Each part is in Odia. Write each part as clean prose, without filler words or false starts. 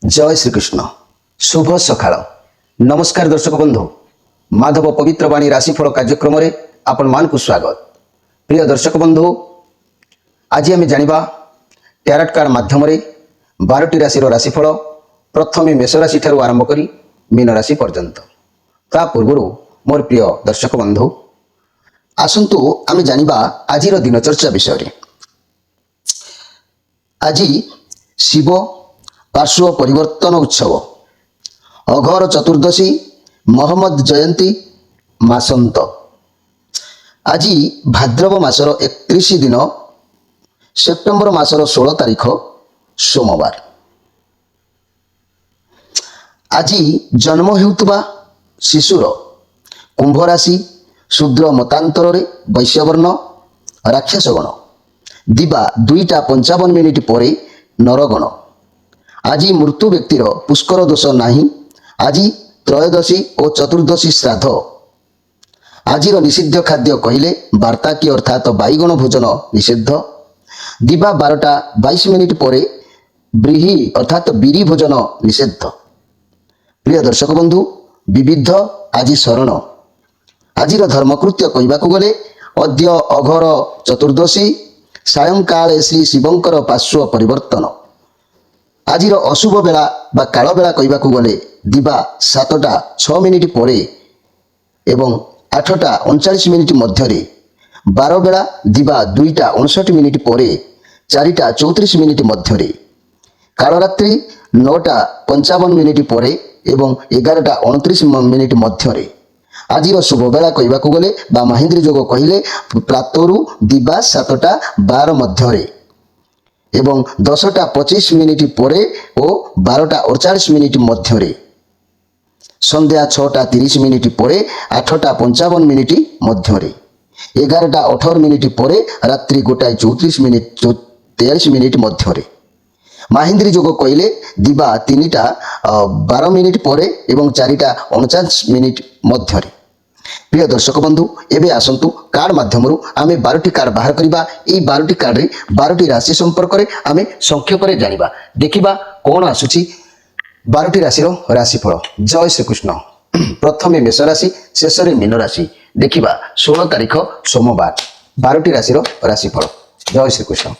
जय श्रीकृष्ण शुभ सकाळ नमस्कार दर्शक बंधु माधव पवित्र वाणी राशिफल कार्यक्रम में आपण मान स्वागत। प्रिय दर्शक बंधु आज आम जानिबा टैरोट कार्ड माध्यम 12टी राशि राशिफल प्रथम मेष राशि ठारू आरंभ करी मीन राशि पर्यंत। ता पूर्व मोर प्रिय दर्शक बंधु आसंतु आम जानिबा आज दिनचर्चा विषय। आज शिव पार्श्व परिवर्तन उत्सव अघर चतुर्दशी मोहम्मद जयंती मासंत। आज भाद्रव मासर 31 दिन सेप्टेम्बर मासर 16 तारीख सोमवार। आज जन्म हेउतबा शिशुर कुंभ राशि शूद्र मतांतर वैश्यवर्ण राक्षसगण दिबा 2:55 पर नरगण। आज मृत्यु व्यक्तिर पुष्कर दोष नाही। आज त्रयोदशी और चतुर्दशी श्राद्ध। आज निषिद्ध खाद्य कहले वार्ता की अर्थात बैगण भोजन निषिद्ध। दिबा 12:22 पर ब्रीही अर्थात बीरी भोजन निषिद्ध। प्रिय दर्शक बंधु विविध आज शरण। आज धर्मकृत्य कहवाक गले अद्य अघर चतुर्दशी सायंकाले श्री शिवंकर पार्श्व परिवर्तन। आज अशुभ बेला बा काल बेला कहवाक गले दिबा 7:06 पर एवं 8:39 मध्य। 12 बेला दिबा 2:59 पर 4:34 मध्य। कालरात्रि 9:55 पर एवं 11:29 मध्य। आज शुभ बेला कहवाक गले बा महेंद्र जोग कहले प्रातरु दिबा 7:12 मध्य एवं 10:25 पर और 12:48 मध्य। संध्या 6:30 पर 8:55 मध्य। 11:18 पर रात्रि 1:34 मध्य। महेंद्री जोग कहले दिबा 3:12 पर एवं 4:49 मध्य। प्रिय दर्शक बंधु एबे आसंतु कार्ड माध्यम आमे 12टी कार्ड बाहर करिबा। एई 12टी कार्ड रे 12टी राशि संपर्क रे आमे संक्षेप रे जानिबा देखिबा कोन आसुची 12टी राशि रो राशिफल। जय श्री कृष्ण। प्रथमे मेष राशि शेष रे मीन राशि देखिबा 16 तारीख सोमवार 12टी राशि रो राशिफल। जय श्री कृष्ण।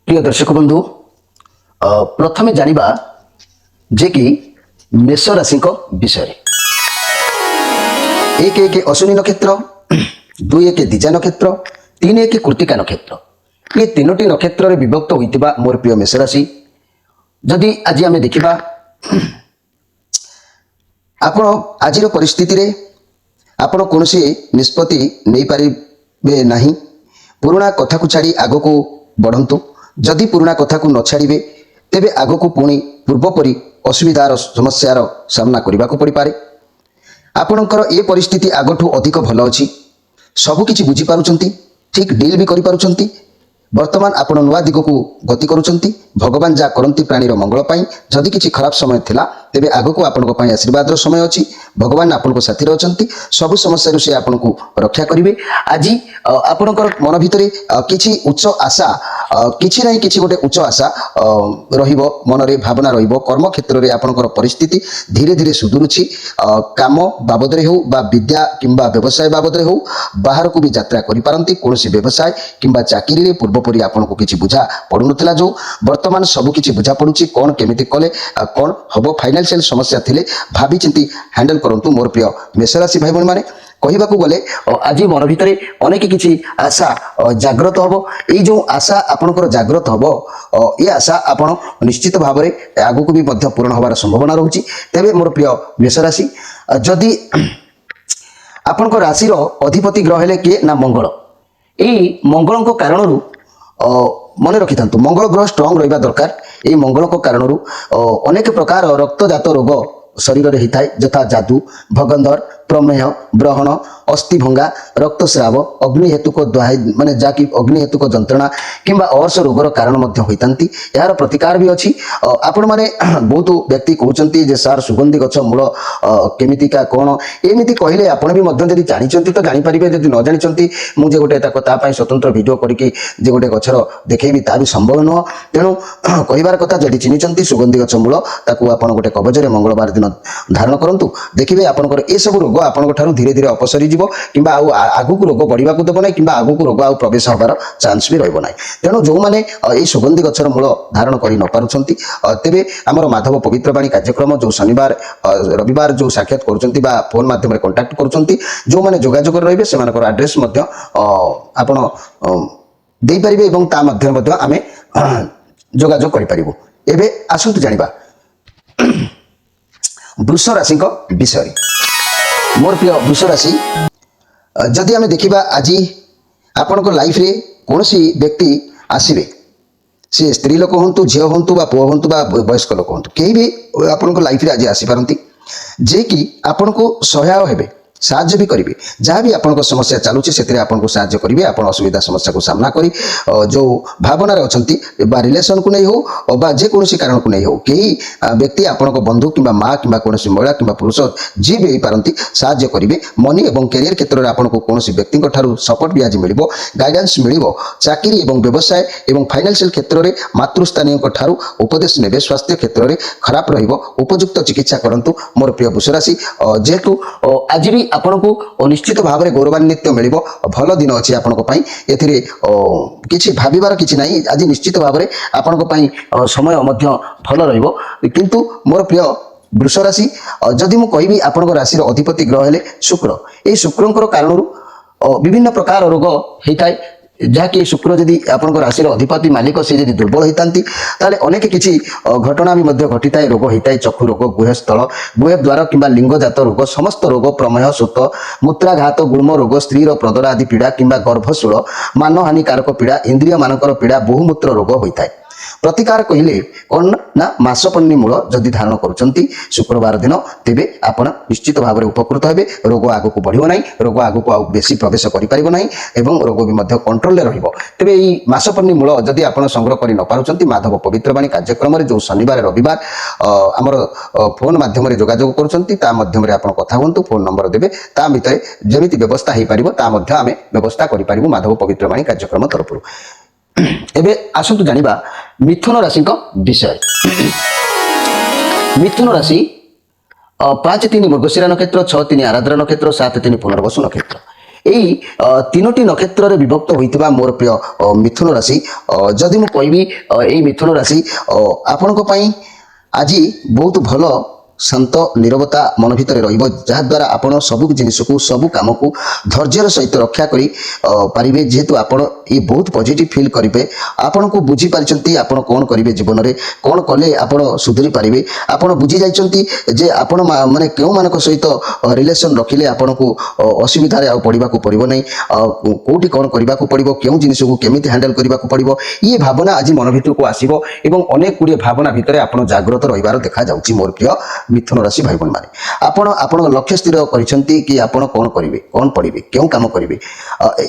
प्रिय दर्शक बंधु प्रथमे जानिबा जे कि मेष राशि विषय। 1 अश्विनी नक्षत्र 2 दिजा नक्षत्र 3 कृतिका नक्षत्र ये 3टी नक्षत्र रे विभक्त होइतिबा मोर प्रिय मेष राशि। जदि आज आमे देखिबा आपण आजिर परिस्थिति रे आपण कोनोसी निष्पत्ति नै पारिबे नाही। पुराना कथा को छाड़ी आगो को बढ़ंतु। जदि पुराना कथा को न छाड़िबे तेबे आगो को पुणी पूर्वपरी असुविधार समस्यार सामना करने को पड़ पारे। आपणकर ये परिस्थिति आगठू अधिक भल अच्छी सबु किछि बुझी पारुछंती ठीक डील भी करि पारुछंती। वर्तमान आपण नुआ दिग को गति करुछंती। भगवान जा करंती प्राणीर मंगल पाई। जदि किछि खराब समय थिला तेबे आगो को आपणक पाई आशीर्वाद सामय अच्छी। भगवान आपणक साथी अछंती सब समस्या से आपणक रक्षा करिवे। आज आपणकर मन भितरे किछि उच्च आशा किछि नै किछि गोटे उच्च आशा रहिबो मन रे भावना रहिबो। कर्म क्षेत्र रे आपणकर परिस्थिति धीरे धीरे सुधुरुछि। काम बाबद रे हो बा विद्या किंबा व्यवसाय बाबद रे हो बाहर को भी यात्रा करि पारंती। कोनोसी व्यवसाय किंबा चाकरी रे पूर्वपरी आपनको किछि बुझा पडु नथिला जो वर्तमान सब किछि बुझा पडुछि। कोन केमिति कले कोन हबो फाइनेंशियल समस्या थिले भाबी चिंती हैंडल करंतु। मोर प्रिय मेष राशि भाई बहन माने कहवाक गले आज मन भितर अनेक किछि आशा जागृत हबो। ए जो आशा आपनकर जागृत हबो ये आशा आपण निश्चित भाव में आगु को भी मध्य पूर्ण होबार संभावना रहुछि। तेबे मोर प्रिय मेष राशि जदि आपनकर राशि रो अधिपति ग्रह हेले के ना मंगल। एई मंगल को कारण मन रखि थांतु मंगल ग्रह स्ट्रांग रहिबा दरकार। एई मंगल को कारण अनेक प्रकार रक्तजात रोग शरीर रे हिताय जथा जादू भगंदर ପ୍ରମେୟ ବ୍ରହଣ ଅସ୍ଥି ଭଙ୍ଗା ରକ୍ତସ୍ରାବ ଅଗ୍ନି ହେତୁକ ମାନେ ଯାହାକି ଅଗ୍ନି ହେତୁକ ଯନ୍ତ୍ରଣା କିମ୍ବା ଅର୍ଶ ରୋଗର କାରଣ ମଧ୍ୟ ହୋଇଥାନ୍ତି। ଏହାର ପ୍ରତିକାର ବି ଅଛି। ଆପଣମାନେ ବହୁତ ବ୍ୟକ୍ତି କହୁଛନ୍ତି ଯେ ସାର୍ ସୁଗନ୍ଧି ଗଛ ମୂଳ କେମିତିକା କ'ଣ ଏମିତି କହିଲେ ଆପଣ ବି ମଧ୍ୟ ଯଦି ଜାଣିଛନ୍ତି ତ ଜାଣିପାରିବେ, ଯଦି ନ ଜାଣିଛନ୍ତି ମୁଁ ଯେ ଗୋଟେ ତା ପାଇଁ ସ୍ୱତନ୍ତ୍ର ଭିଡ଼ିଓ କରିକି ଯେ ଗୋଟେ ଗଛର ଦେଖେଇବି ତାହା ବି ସମ୍ଭବ ନୁହଁ। ତେଣୁ କହିବାର କଥା, ଯଦି ଚିହ୍ନିଛନ୍ତି ସୁଗନ୍ଧି ଗଛ ମୂଳ ତାକୁ ଆପଣ ଗୋଟେ କବଜରେ ମଙ୍ଗଳବାର ଦିନ ଧାରଣ କରନ୍ତୁ, ଦେଖିବେ ଆପଣଙ୍କର ଏସବୁ ରୋଗ ଆପଣଙ୍କ ଠାରୁ ଧୀରେ ଧୀରେ ଅପସରି ଯିବ କିମ୍ବା ଆଉ ଆଗକୁ ରୋଗ ବଢ଼ିବାକୁ ଦେବ ନାହିଁ କିମ୍ବା ଆଗକୁ ରୋଗ ଆଉ ପ୍ରବେଶ ହେବାର ଚାନ୍ସ ବି ରହିବ ନାହିଁ। ତେଣୁ ଯେଉଁମାନେ ଏହି ସୁଗନ୍ଧି ଗଛର ମୂଳ ଧାରଣ କରି ନ ପାରୁଛନ୍ତି ତେବେ ଆମର ମାଧବ ପବିତ୍ରବାଣୀ କାର୍ଯ୍ୟକ୍ରମ ଯେଉଁ ଶନିବାର ରବିବାର ଯେଉଁ ସାକ୍ଷାତ କରୁଛନ୍ତି ବା ଫୋନ୍ ମାଧ୍ୟମରେ କଣ୍ଟାକ୍ଟ କରୁଛନ୍ତି, ଯେଉଁମାନେ ଯୋଗାଯୋଗରେ ରହିବେ ସେମାନଙ୍କର ଆଡ୍ରେସ୍ ମଧ୍ୟ ଆପଣ ଦେଇପାରିବେ ଏବଂ ତା ମଧ୍ୟରେ ମଧ୍ୟ ଆମେ ଯୋଗାଯୋଗ କରିପାରିବୁ। ଏବେ ଆସନ୍ତୁ ଜାଣିବା ବୃଷ ରାଶିଙ୍କ ବିଷୟରେ। ମୋର ପ୍ରିୟ ବୃଷ ରାଶି, ଯଦି ଆମେ ଦେଖିବା ଆଜି ଆପଣଙ୍କ ଲାଇଫରେ କୌଣସି ବ୍ୟକ୍ତି ଆସିବେ, ସେ ସ୍ତ୍ରୀ ଲୋକ ହୁଅନ୍ତୁ, ଝିଅ ହୁଅନ୍ତୁ ବା ପୁଅ ହୁଅନ୍ତୁ ବା ବୟସ୍କ ଲୋକ ହୁଅନ୍ତୁ, କେହି ବି ଆପଣଙ୍କ ଲାଇଫରେ ଆଜି ଆସିପାରନ୍ତି ଯିଏକି ଆପଣଙ୍କୁ ସହାୟ ହେବେ, ସାହାଯ୍ୟ ବି କରିବେ। ଯାହା ବି ଆପଣଙ୍କ ସମସ୍ୟା ଚାଲୁଛି ସେଥିରେ ଆପଣଙ୍କୁ ସାହାଯ୍ୟ କରିବେ। ଆପଣ ଅସୁବିଧା ସମସ୍ୟାକୁ ସାମ୍ନା କରି ଯେଉଁ ଭାବନାରେ ଅଛନ୍ତି ବା ରିଲେସନକୁ ନେଇ ହେଉ ବା ଯେକୌଣସି କାରଣକୁ ନେଇ ହେଉ, କେହି ବ୍ୟକ୍ତି ଆପଣଙ୍କ ବନ୍ଧୁ କିମ୍ବା ମା କିମ୍ବା କୌଣସି ମହିଳା କିମ୍ବା ପୁରୁଷ ଯିଏ ବି ହେଇପାରନ୍ତି ସାହାଯ୍ୟ କରିବେ। ମନି ଏବଂ କ୍ୟାରିୟର କ୍ଷେତ୍ରରେ ଆପଣଙ୍କୁ କୌଣସି ବ୍ୟକ୍ତିଙ୍କ ଠାରୁ ସପୋର୍ଟ ବି ଆଜି ମିଳିବ, ଗାଇଡାନ୍ସ ମିଳିବ। ଚାକିରି ଏବଂ ବ୍ୟବସାୟ ଏବଂ ଫାଇନାନ୍ସିଆଲ କ୍ଷେତ୍ରରେ ମାତୃସ୍ଥାନୀୟଙ୍କ ଠାରୁ ଉପଦେଶ ନେବେ। ସ୍ୱାସ୍ଥ୍ୟ କ୍ଷେତ୍ରରେ ଖରାପ ରହିବ, ଉପଯୁକ୍ତ ଚିକିତ୍ସା କରନ୍ତୁ। ମୋର ପ୍ରିୟ ବୃଷ ରାଶି, ଯେହେତୁ ଆଜି ବି ଆପଣଙ୍କୁ ନିଶ୍ଚିତ ଭାବରେ ଗୌରବାନ୍ୱିତ ମିଳିବ। ଭଲ ଦିନ ଅଛି ଆପଣଙ୍କ ପାଇଁ, ଏଥିରେ କିଛି ଭାବିବାର କିଛି ନାହିଁ। ଆଜି ନିଶ୍ଚିତ ଭାବରେ ଆପଣଙ୍କ ପାଇଁ ସମୟ ମଧ୍ୟ ଭଲ ରହିବ। କିନ୍ତୁ ମୋର ପ୍ରିୟ ବୃଷ ରାଶି, ଯଦି ମୁଁ କହିବି ଆପଣଙ୍କ ରାଶିର ଅଧିପତି ଗ୍ରହ ହେଲେ ଶୁକ୍ର। ଏହି ଶୁକ୍ରଙ୍କର କାରଣରୁ ବିଭିନ୍ନ ପ୍ରକାର ରୋଗ ହେଇଥାଏ, ଯାହାକି ଶୁକ୍ର ଯଦି ଆପଣଙ୍କ ରାଶିର ଅଧିପତି ମାଲିକ ସେ ଯଦି ଦୁର୍ବଳ ହେଇଥାନ୍ତି ତାହେଲେ ଅନେକ କିଛି ଘଟଣା ବି ମଧ୍ୟ ଘଟିଥାଏ, ରୋଗ ହେଇଥାଏ। ଚକ୍ଷୁ ରୋଗ, ଗୁହସ୍ଥଳ ଗୁହଦ୍ୱାର କିମ୍ବା ଲିଙ୍ଗଜାତ ରୋଗ, ସମସ୍ତ ରୋଗ, ପ୍ରମେୟ ଶୋଥ, ମୂତ୍ରାଘାତ, ଗୁଳ୍ମ ରୋଗ, ସ୍ତ୍ରୀର ପ୍ରଦର ଆଦି ପୀଡ଼ା କିମ୍ବା ଗର୍ଭଶୂଳ, ମାନହାନିକାରକ ପୀଡ଼ା, ଇନ୍ଦ୍ରିୟ ମାନଙ୍କର ପୀଡ଼ା, ବହୁମୂତ୍ର ରୋଗ ହୋଇଥାଏ। ପ୍ରତିକାର କହିଲେ କ'ଣ ନା ମାସପନ୍ନୀ ମୂଳ ଯଦି ଧାରଣ କରୁଛନ୍ତି ଶୁକ୍ରବାର ଦିନ, ତେବେ ଆପଣ ନିଶ୍ଚିତ ଭାବରେ ଉପକୃତ ହେବେ। ରୋଗ ଆଗକୁ ବଢ଼ିବ ନାହିଁ, ରୋଗ ଆଗକୁ ଆଉ ବେଶୀ ପ୍ରବେଶ କରିପାରିବ ନାହିଁ ଏବଂ ରୋଗ ବି ମଧ୍ୟ କଣ୍ଟ୍ରୋଲରେ ରହିବ। ତେବେ ଏହି ମାସପନ୍ନୀ ମୂଳ ଯଦି ଆପଣ ସଂଗ୍ରହ କରି ନ ପାରୁଛନ୍ତି, ମାଧବ ପବିତ୍ରବାଣୀ କାର୍ଯ୍ୟକ୍ରମରେ ଯେଉଁ ଶନିବାର ରବିବାର ଆମର ଫୋନ୍ ମାଧ୍ୟମରେ ଯୋଗାଯୋଗ କରୁଛନ୍ତି ତା ମାଧ୍ୟମରେ ଆପଣ କଥା ହୁଅନ୍ତୁ, ଫୋନ୍ ନମ୍ବର ଦେବେ, ତା ଭିତରେ ଯେମିତି ବ୍ୟବସ୍ଥା ହେଇପାରିବ ତା ମଧ୍ୟ ଆମେ ବ୍ୟବସ୍ଥା କରିପାରିବୁ ମାଧବ ପବିତ୍ରବାଣୀ କାର୍ଯ୍ୟକ୍ରମ ତରଫରୁ। ଏବେ ଆସନ୍ତୁ ଜାଣିବା ମିଥୁନ ରାଶିଙ୍କ ବିଷୟ। ମିଥୁନ ରାଶି 5-3 ମୃଗଶିରା ନକ୍ଷତ୍ର, 6-3 ଆରାଦ୍ରା ନକ୍ଷତ୍ର, 7-3 ପୁନର୍ବସୁ ନକ୍ଷତ୍ର, এই তিনোটি নক্ষত্ରରେ বিভক্ত হইଥିବା ମୋର প্রিয় মিথুন রাশি, যদি ମୁଁ କହିବି এই মিথুন রাশি ଆପଣଙ୍କ ପାଇଁ ଆଜି ବହୁତ ଭଲ ଶାନ୍ତ ନିରବତା ମନ ଭିତରେ ରହିବ, ଯାହାଦ୍ୱାରା ଆପଣ ସବୁ ଜିନିଷକୁ ସବୁ କାମକୁ ଧୈର୍ଯ୍ୟର ସହିତ ରକ୍ଷା କରି ପାରିବେ। ଯେହେତୁ ଆପଣ ଏ ବହୁତ ପଜିଟିଭ ଫିଲ୍ କରିବେ, ଆପଣଙ୍କୁ ବୁଝିପାରିଛନ୍ତି ଆପଣ କ'ଣ କରିବେ ଜୀବନରେ, କ'ଣ କଲେ ଆପଣ ସୁଧୁରି ପାରିବେ। ଆପଣ ବୁଝି ଯାଇଛନ୍ତି ଯେ ଆପଣ ମାନେ କେଉଁମାନଙ୍କ ସହିତ ରିଲେସନ୍ ରଖିଲେ ଆପଣଙ୍କୁ ଅସୁବିଧାରେ ଆଉ ପଡ଼ିବାକୁ ପଡ଼ିବ ନାହିଁ, କେଉଁଠି କ'ଣ କରିବାକୁ ପଡ଼ିବ, କେଉଁ ଜିନିଷକୁ କେମିତି ହ୍ୟାଣ୍ଡେଲ୍ କରିବାକୁ ପଡ଼ିବ, ଇଏ ଭାବନା ଆଜି ମନ ଭିତରକୁ ଆସିବ ଏବଂ ଅନେକ ଗୁଡ଼ିଏ ଭାବନା ଭିତରେ ଆପଣ ଜାଗ୍ରତ ରହିବାର ଦେଖାଯାଉଛି। ମୋର ପ୍ରିୟ ମିଥୁନ ରାଶି ଭାଇ ଭଉଣୀମାନେ, ଆପଣ ଆପଣଙ୍କ ଲକ୍ଷ୍ୟ ସ୍ଥିର କରିଛନ୍ତି କି ଆପଣ କ'ଣ କରିବେ, କ'ଣ ପଢ଼ିବେ, କେଉଁ କାମ କରିବେ,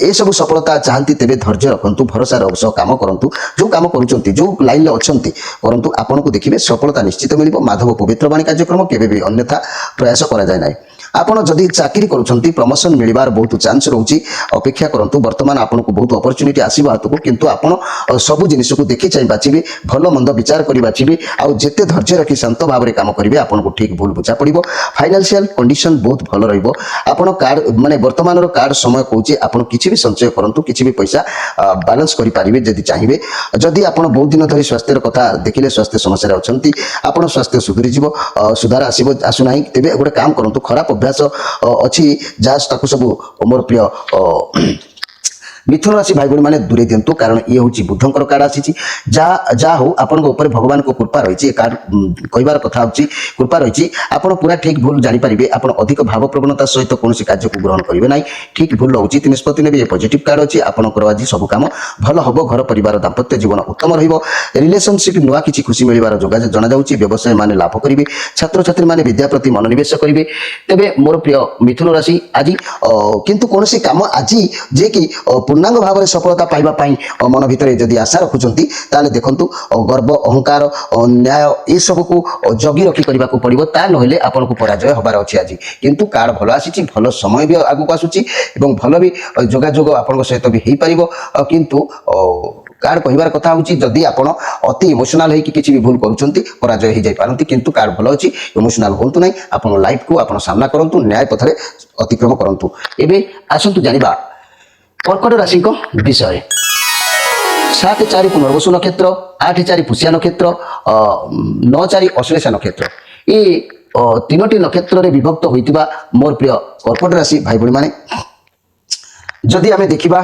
ଏସବୁ ସଫଳତା ଚାହାନ୍ତି, ତେବେ ଧୈର୍ଯ୍ୟ ରଖନ୍ତୁ, ଭରସାର ସହ କାମ କରନ୍ତୁ। ଯେଉଁ କାମ କରୁଛନ୍ତି, ଯେଉଁ ଲାଇନ୍ରେ ଅଛନ୍ତି କରନ୍ତୁ, ଆପଣଙ୍କୁ ଦେଖିବେ ସଫଳତା ନିଶ୍ଚିତ ମିଳିବ। ମାଧବ ପବିତ୍ରବାଣୀ କାର୍ଯ୍ୟକ୍ରମ କେବେ ବି ଅନ୍ୟଥା ପ୍ରୟାସ କରାଯାଏ ନାହିଁ। ଆପଣ ଯଦି ଚାକିରି କରୁଛନ୍ତି ପ୍ରମୋସନ୍ ମିଳିବାର ବହୁତ ଚାନ୍ସ ରହୁଛି, ଅପେକ୍ଷା କରନ୍ତୁ। ବର୍ତ୍ତମାନ ଆପଣଙ୍କୁ ବହୁତ ଅପରଚ୍ୟୁନିଟି ଆସିବ ହାତକୁ, କିନ୍ତୁ ଆପଣ ସବୁ ଜିନିଷକୁ ଦେଖି ଚାହିଁ ବାଛିବେ, ଭଲ ମନ୍ଦ ବିଚାର କରି ବାଛିବେ, ଆଉ ଯେତେ ଧୈର୍ଯ୍ୟ ରଖି ଶାନ୍ତ ଭାବରେ କାମ କରିବେ ଆପଣଙ୍କୁ ଠିକ୍ ଭୁଲ ବୁଝା ପଡ଼ିବ। ଫାଇନାନ୍ସିଆଲ କଣ୍ଡିସନ୍ ବହୁତ ଭଲ ରହିବ। ଆପଣ କାର୍ଡ ମାନେ ବର୍ତ୍ତମାନର କାର୍ଡ ସମୟ କହୁଛି ଆପଣ କିଛି ବି ସଞ୍ଚୟ କରନ୍ତୁ, କିଛି ବି ପଇସା ବାଲାନ୍ସ କରିପାରିବେ ଯଦି ଚାହିଁବେ। ଯଦି ଆପଣ ବହୁତ ଦିନ ଧରି ସ୍ୱାସ୍ଥ୍ୟର କଥା ଦେଖିଲେ, ସ୍ୱାସ୍ଥ୍ୟ ସମସ୍ୟାରେ ଅଛନ୍ତି, ଆପଣ ସ୍ୱାସ୍ଥ୍ୟ ସୁଧୁରିଯିବ, ସୁଧାର ଆସୁନାହିଁ, ତେବେ ଗୋଟେ କାମ କରନ୍ତୁ। ଖରାପ ଅଭ୍ୟାସ ଅଛି ଯାହା ତାକୁ ସବୁ ମୋର ପ୍ରିୟ मिथुन राशि भाई भाई मैंने दूरे दिंतु कारण ये हूँ बुद्धंकर कार्ड आसी जहाँ हो आपण भगवान को कृपा रही कार्ड कहबार कथा हूँ कृपा रही आप पूरा ठीक भूल जानीपारे आप अधिक भाव प्रवणता सहित कौन कार्य को ग्रहण करेंगे ना ठीक भूल उचित निष्पत्ति ने पॉजिटिव कार्ड अच्छी आपंकर आज सब कम भल हम घर परिवार दाम्पत्य जीवन उत्तम रिलेशनशिप नुआ किसी खुशी मिलवार जना जाऊँगी व्यवसाय मान लाभ करेंगे छात्र छात्री मैंने विद्या प्रति मनोनिवेश करेंगे तेरे मोर प्रिय मिथुन राशि आज किंतु कौन कम आज जे कि पूर्णांग भाव में सफलता पाइबापी मन भितर जदि आशा रखुंट ताले देखु गर्व अहंकार न्याय ये सब को जगी रखी करने को पड़ो ता ना आपन को पराजय हबार अच्छी आज किंतु कार्ड भल आसी भल समय भी आगू आसूची भल भी जोगाजोग आपण सहित भी हो पार किंतु कार्ड कहबार कथा हूँ जदि आप अति इमोशनाल होकर किसी भी भूल करुँच पराजय हो जाती किंतु कार्ड भल अच्छी इमोशनाल हूँ ना आप लाइफ को आप सामना करूँ न्याय पथरे अतिक्रम करूँ एवं आसतु जाना कर्कट राशि विषय 7-4 पुनर्वसु नक्षत्र 8-4 पुष्या नक्षत्र 9-4 अश्लेषा नक्षत्र ये तीनोटी नक्षत्र विभक्त होता मोर प्रिय कर्कट राशि भाई भाई माने जदि आम देखा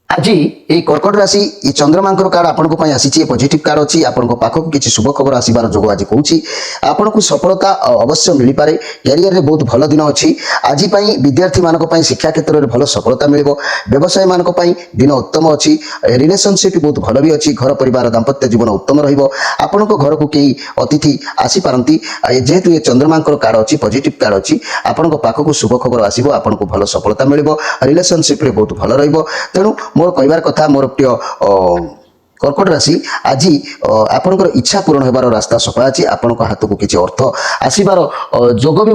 आज ये कर्कट राशि ये चंद्रमा कार्ड आपण आसी पॉजिटिव कार्ड अच्छी आपण पाखक किसी शुभ खबर आसबार जोग आज कहूँ आपन को सफलता अवश्य मिल पारे कैरियर रे बहुत भल दिन अच्छी आज विद्यार्थी मानक शिक्षा क्षेत्र में भल सफलता मिल व्यवसाय मानक दिन उत्तम अच्छी रिलेशनशिप बहुत भल भी अच्छी घर परिवार दाम्पत्य जीवन उत्तम रहा घर को कई अतिथि आसी पारती जेहेतु ये चंद्रमा कार्ड अच्छी पॉजिटिव कार्ड अच्छी आपण पाखक शुभ खबर आसो आपन को भल सफलता मिल रिलेशनशिप रे बहुत भल रेणु मोर कहबार कथा मोर प्रिय कर्कट राशि आज आपनकर इच्छा पूर्ण होबार रास्ता सफा अच्छी आपण हाथ को किसी अर्थ आसबार जोग भी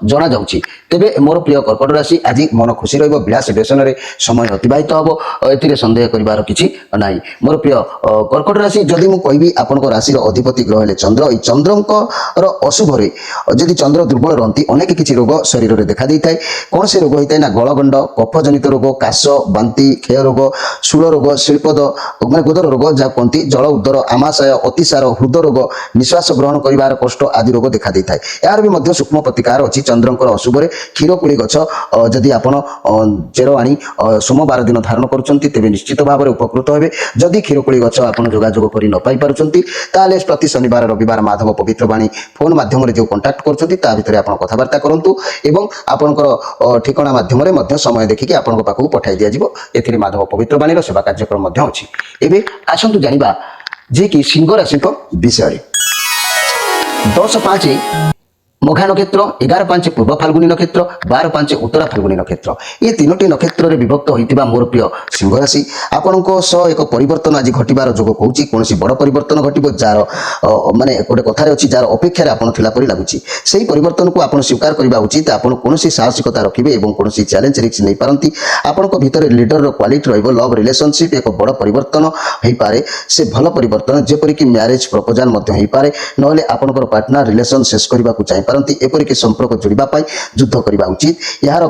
जना जाऊँगी तेरे मोर प्रिय कर्कट राशि आज मन खुशी विलास व्यसन में समय अतिबाहित हम ए सन्देह कर किसी ना मोर प्रिय कर्कट राशि जदि मुझे कहबी आपण राशि अधिपति ग्रह है चंद्र ये चंद्र अशुभ जदि चंद्र दुर्बल रहती अनेक किसी रोग शरीर में देखा देता है कौन से रोग होता है ना गलगंड कफजनित रोग काश बांति क्षय रोग शूल रोग शिल्पद मैं गोदर रोग जहाँ कहती जल उदर आमाशय अतिसार हृदय रोग निश्वास ग्रहण कर कष्ट आदि रोग देखा देता है यार भी सूक्ष्म प्रतिकार अच्छी चंद्रकर अशुभ क्षीरकोड़ी गछ जदि आपण चेर आनी सोमवार दिन धारण करुँच तेज निश्चित भाव में उपकृत हे जदि क्षीरकोड़ी गछ आप जोगाजोग कर न पाई पारे प्रति शनिवार रविवार माधव पवित्र बाणी फोन माध्यम जो कंटाक्ट कर कथबार्ता करूँ एवं आपणकर ठिकना माध्यम समय देखिए आपण पाखक पठाई दिज्व ए माधव पवित्र बाणी सेवा कार्यक्रम अच्छी एवं आसतु जाना जे कि सिंह राशि विषय 10-5 मघा नक्षत्र 11-5 पूर्व फाल्गुनी नक्षत्र 12-5 उत्तरा फाल्गुनी नक्षत्र ये तीनोटी नक्षत्र में विभक्त होता मोर प्रिय सिंह राशि आपण एक परिवर्तन आज घटबार जोग कहूँ कौन बड़ परिवर्तन घटो जार माने गोटे कथार अच्छी जार अपेक्षा आपड़ी लगुच से ही परिवर्तन को आप स्वीकार करने उचित आपड़ कौन साहसिकता रखिए और कौन चैलेंज रिस्क नहीं पारती आपण भीतर लिडर क्वालिटी रव रिलेशनशिप एक बड़ परिवर्तन हो पारे से भल परिवर्तन जेपरिक मैरिज प्रपोजाल हो पारे ना आपंकर पार्टनर रिलेशन शेष करने को चाहिए एपरिक संपर्क जोड़ापी युद्ध करने उचित यार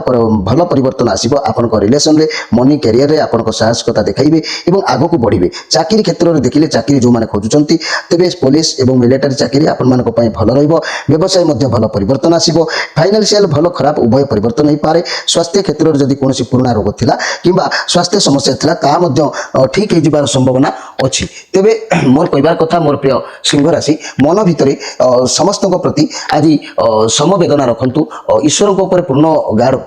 भल परिवर्तन आसो आपण रिलेशन में मनी कैरियर में आपण साहसिकता देखिए और आग को बढ़े चाकरी क्षेत्र में देखिले चाकरी जो मैंने खोजुंट तेज पुलिस और मिलिटारी चाकरी आपण भल व्यवसाय भल परिवर्तन आसो फाइनान्शियल भल खराब उभय परिवर्तन हो पारे स्वास्थ्य क्षेत्र में जदि कौन पुराना रोग थिला किंबा स्वास्थ्य समस्या थिला ता ठीक हो जाबार संभावना अच्छी तेरे मोर कहबार कथा मोर प्रिय सिंह राशि मन भितर समस्त प्रति आज समवेदना रखु ईश्वर ऊपर पूर्ण